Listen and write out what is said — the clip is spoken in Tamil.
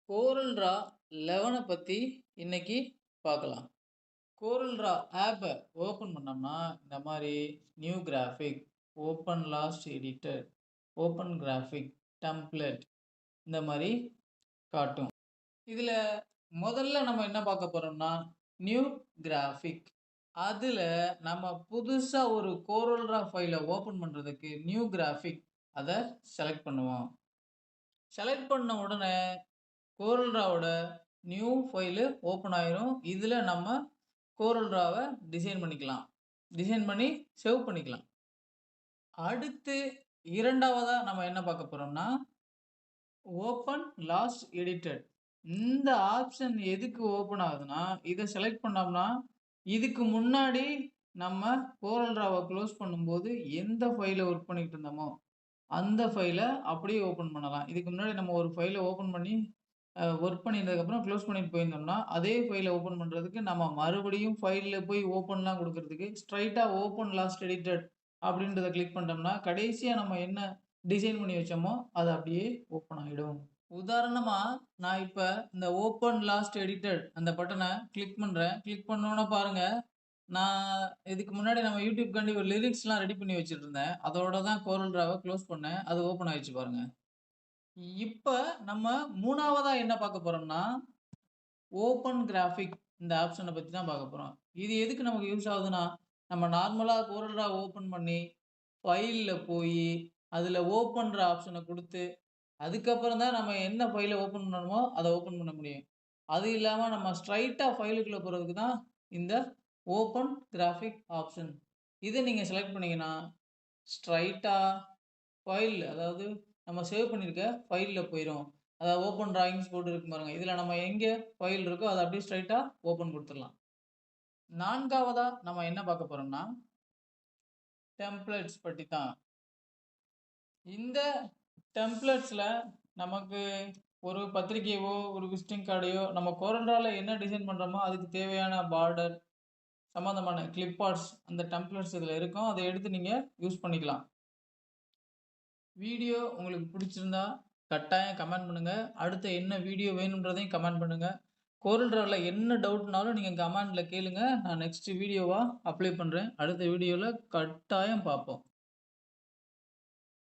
CorelDraw 11 பத்தி இன்னைக்கு பார்க்கலாம். CorelDraw ஆப்பை ஓப்பன் பண்ணோம்னா இந்த மாதிரி new graphic, open last editor, open graphic, template இந்த மாதிரி காட்டும். இதில் முதல்ல நம்ம என்ன பார்க்க போகிறோம்னா நியூ கிராஃபிக். அதில் நம்ம புதுசாக ஒரு CorelDraw ஃபைலை ஓப்பன் பண்ணுறதுக்கு நியூ கிராஃபிக் அதை செலக்ட் பண்ணுவோம். செலக்ட் பண்ண உடனே CorelDrawவோட நியூ ஃபைலு ஓப்பன் ஆயிரும். இதில் நம்ம CorelDrawவை டிசைன் பண்ணிக்கலாம், டிசைன் பண்ணி சேவ் பண்ணிக்கலாம். அடுத்து இரண்டாவதாக நம்ம என்ன பார்க்க போகிறோம்னா ஓப்பன் லாஸ்ட் எடிட்டர். இந்த ஆப்ஷன் எதுக்கு ஓப்பன் ஆகுதுன்னா, இதை செலக்ட் பண்ணோம்னா இதுக்கு முன்னாடி நம்ம CorelDrawவை க்ளோஸ் பண்ணும்போது எந்த ஃபைலை ஒர்க் பண்ணிட்டு இருந்தோமோ அந்த ஃபைலை அப்படியே ஓப்பன் பண்ணலாம். இதுக்கு முன்னாடி நம்ம ஒரு ஃபைலை ஓப்பன் பண்ணி ஒர்க் பண்ணியிருந்ததுக்கப்புறம் க்ளோஸ் பண்ணிட்டு போயிருந்தோம்னா அதே ஃபைலை ஓப்பன் பண்ணுறதுக்கு நம்ம மறுபடியும் ஃபைலில் போய் ஓப்பன்லாம் கொடுக்கறதுக்கு ஸ்ட்ரைட்டாக ஓப்பன் லாஸ்ட் எடிட்டட் அப்படின்றத கிளிக் பண்ணிட்டோம்னா கடைசியாக நம்ம என்ன டிசைன் பண்ணி வச்சோமோ அது அப்படியே ஓப்பன் ஆகிடும். உதாரணமாக நான் இப்போ இந்த ஓப்பன் லாஸ்ட் எடிட்டட் அந்த பட்டனை கிளிக் பண்ணுறேன். கிளிக் பண்ணோன்னே பாருங்கள், நான் இதுக்கு முன்னாடி நம்ம யூடியூப்காண்டி ஒரு லிரிக்ஸ்லாம் ரெடி பண்ணி வச்சுட்டு இருந்தேன். அதோட தான் CorelDrawவை க்ளோஸ் பண்ணேன். அது ஓப்பன் ஆகிடுச்சு பாருங்கள். இப்போ நம்ம மூணாவதா என்ன பார்க்க போறோம்னா ஓப்பன் கிராஃபிக் இந்த ஆப்ஷனை பற்றி தான் பார்க்க போகிறோம். இது எதுக்கு நமக்கு யூஸ் ஆகுதுன்னா, நம்ம நார்மலாக CorelDraw ஓப்பன் பண்ணி ஃபைலில் போய் அதில் ஓப்பன்ற ஆப்ஷனை கொடுத்து அதுக்கப்புறம் தான் நம்ம என்ன ஃபைலை ஓப்பன் பண்ணணுமோ அதை ஓப்பன் பண்ண முடியும். அது இல்லாமல் நம்ம ஸ்ட்ரைட்டாக ஃபைலுக்குள்ளே போகிறதுக்கு தான் இந்த ஓப்பன் கிராஃபிக் ஆப்ஷன். இதை நீங்கள் செலக்ட் பண்ணிங்கன்னா ஸ்ட்ரைட்டாக ஃபைல், அதாவது நம்ம சேவ் பண்ணியிருக்க ஃபைலில் போயிடும். அதாவது ஓப்பன் டிராயிங்ஸ் போட்டு இருக்கு பாருங்க. இதில் நம்ம எங்கே ஃபைல் இருக்கோ அதை அப்படியே ஸ்ட்ரைட்டாக ஓப்பன் கொடுத்துடலாம். நான்காவதாக நம்ம என்ன பார்க்க போகிறோம்னா டெம்ப்ளேட்ஸ் பற்றி தான். இந்த டெம்ப்ளேட்ஸில் நமக்கு ஒரு பத்திரிக்கையோ ஒரு விசிட்டிங் கார்டையோ நம்ம CorelDrawவில் என்ன டிசைன் பண்ணுறோமோ அதுக்கு தேவையான பார்டர் சம்மந்தமான கிளிப் ஆர்ட்ஸ் அந்த டெம்ப்ளேட்ஸ் இதில் இருக்கும். அதை எடுத்து நீங்கள் யூஸ் பண்ணிக்கலாம். வீடியோ உங்களுக்கு பிடிச்சிருந்தா கட்டாயம் கமெண்ட் பண்ணுங்கள். அடுத்த என்ன வீடியோ வேணுன்றதையும் கமெண்ட் பண்ணுங்கள். CorelDrawவில் என்ன டவுட்னாலும் நீங்கள் கமெண்டில் கேளுங்க. நான் நெக்ஸ்ட் வீடியோவாக அப்ளை பண்ணுறேன். அடுத்த வீடியோவில் கட்டாயம் பார்ப்போம்.